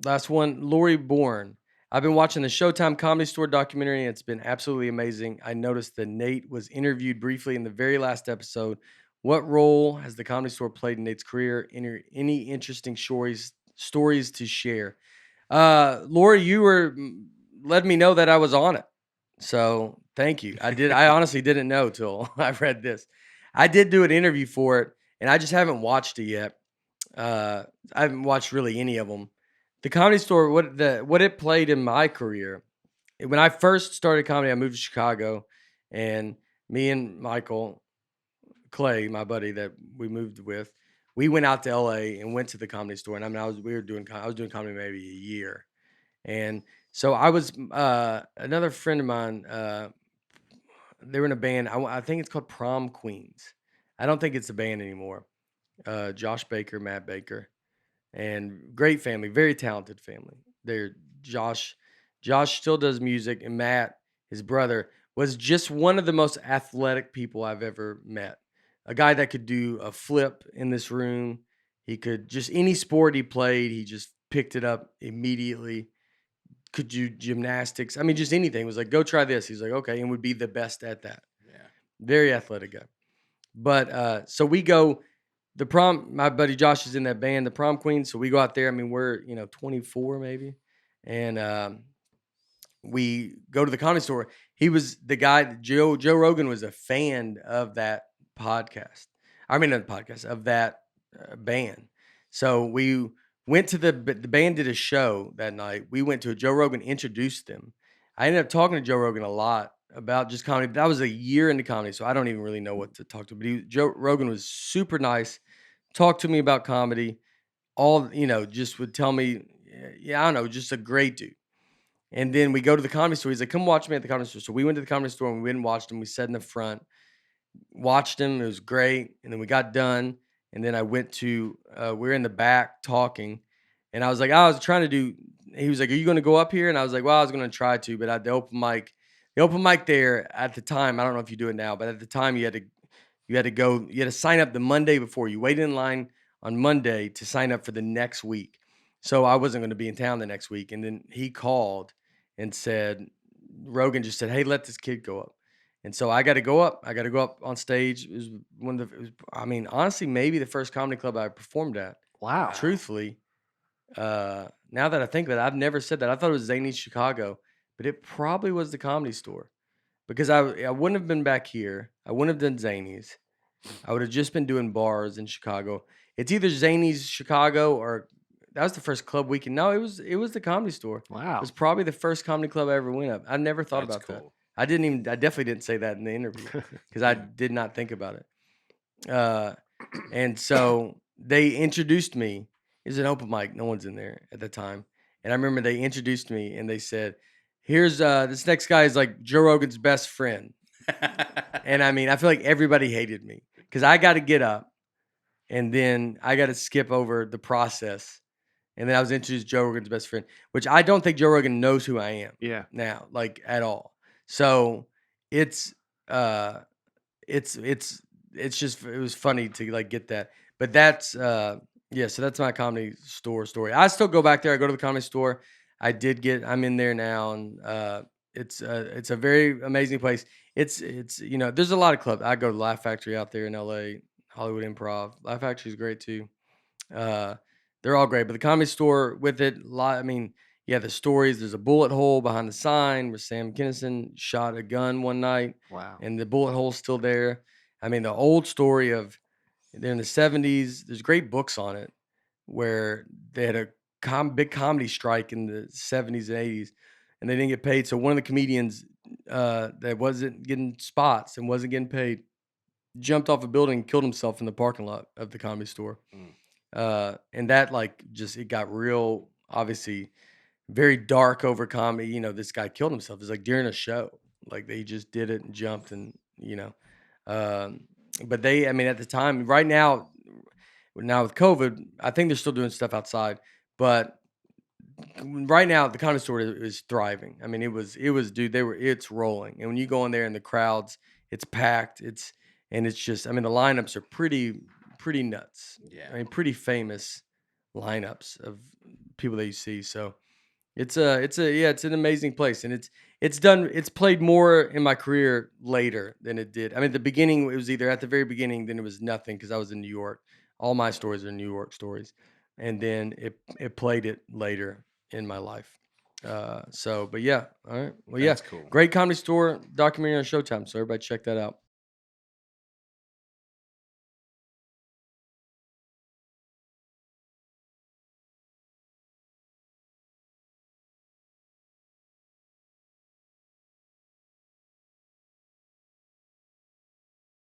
Last one, Lori Bourne. I've been watching the Showtime Comedy Store documentary, and it's been absolutely amazing. I noticed that Nate was interviewed briefly in the very last episode. What role has the Comedy Store played in Nate's career? Any interesting stories to share? Lori, you were letting me know that I was on it, so thank you. I honestly didn't know till I read this. I did do an interview for it, and I just haven't watched it yet. Uh, I haven't watched really any of them. The Comedy Store, what it played in my career. When I first started comedy, I moved to Chicago, and me and Michael Clay, my buddy that we moved with, we went out to LA and went to the Comedy Store. And I mean, I was doing comedy maybe a year, and so I was another friend of mine. They were in a band. I think it's called Prom Queens. I don't think it's a band anymore. Josh Baker, Matt Baker, and great family, very talented family. They're Josh. Josh still does music, and Matt, his brother, was just one of the most athletic people I've ever met. A guy that could do a flip in this room. He could just any sport he played, he just picked it up immediately. Could do gymnastics. I mean, just anything. It was like, go try this. He's like, okay, and would be the best at that. Yeah. Very athletic guy. But so we go the prom. My buddy Josh is in that band, the Prom Queen. So we go out there. I mean, we're 24 maybe, and we go to the Comedy Store. He was the guy. Joe Rogan was a fan of that podcast. I mean, not the podcast of that band. So we went to the band did a show that night. We went to a Joe Rogan introduced them. I ended up talking to Joe Rogan a lot about just comedy. That was a year into comedy, so I don't even really know what to talk to. But Joe Rogan was super nice. Talked to me about comedy. All just would tell me, yeah, I don't know, just a great dude. And then we go to the Comedy Store. He's like, "Come watch me at the Comedy Store." So we went to the Comedy Store and we went and watched him. We sat in the front, watched him. It was great. And then we got done. And then I went to, we were in the back talking. And I was like, I was trying to do, he was like, "Are you going to go up here?" And I was like, "Well, I was going to try to, but at the open mic there at the time, I don't know if you do it now, but at the time you had to sign up the Monday before. You waited in line on Monday to sign up for the next week. So I wasn't going to be in town the next week. And then he called and said, Rogan just said, "Hey, let this kid go up." And so I got to go up. I got to go up on stage. It was I mean, honestly, maybe the first comedy club I performed at. Wow. Truthfully, now that I think of it, I've never said that. I thought it was Zany's Chicago, but it probably was the Comedy Store because I wouldn't have been back here. I wouldn't have done Zany's. I would have just been doing bars in Chicago. It's either Zany's Chicago or that was the first club weekend. No, it was the Comedy Store. Wow. It was probably the first comedy club I ever went up. I never thought That's about that. cool. I definitely didn't say that in the interview because I did not think about it. And so they introduced me. It was an open mic. No one's in there at the time. And I remember they introduced me and they said, "Here's this next guy is like Joe Rogan's best friend." And I mean, I feel like everybody hated me because I got to get up and then I got to skip over the process. And then I was introduced to Joe Rogan's best friend, which I don't think Joe Rogan knows who I am now, like at all. So it's just it was funny to like get that. But that's yeah, so that's my Comedy Store story. I still go back there. I go to the Comedy Store. I'm in there now, and it's a very amazing place. It's there's a lot of clubs. I go to Laugh Factory out there in LA, Hollywood Improv. Laugh Factory is great too. They're all great, but the Comedy Store with it, I mean, yeah, the stories. There's a bullet hole behind the sign where Sam Kinison shot a gun one night. Wow. And the bullet hole's still there. I mean, the old story of they're in the 70s. There's great books on it where they had a big comedy strike in the 70s and 80s, and they didn't get paid. So one of the comedians that wasn't getting spots and wasn't getting paid jumped off a building and killed himself in the parking lot of the Comedy Store. And that it got real, obviously very dark over comedy. This guy killed himself. It's like during a show, like they just did it and jumped and, but I mean, at the time right now with COVID, I think they're still doing stuff outside, but right now the Comedy Store is thriving. I mean, dude, it's rolling. And when you go in there in the crowds, it's packed. It's just, I mean, the lineups are pretty nuts. Yeah. I mean, pretty famous lineups of people that you see. So it's an amazing place, and it's played more in my career later than it did. I mean, the beginning it was either at the very beginning, then it was nothing because I was in New York. All my stories are New York stories, and then it played it later in my life. But yeah, all right, well, yeah, That's cool. great Comedy Store documentary on Showtime. So everybody check that out.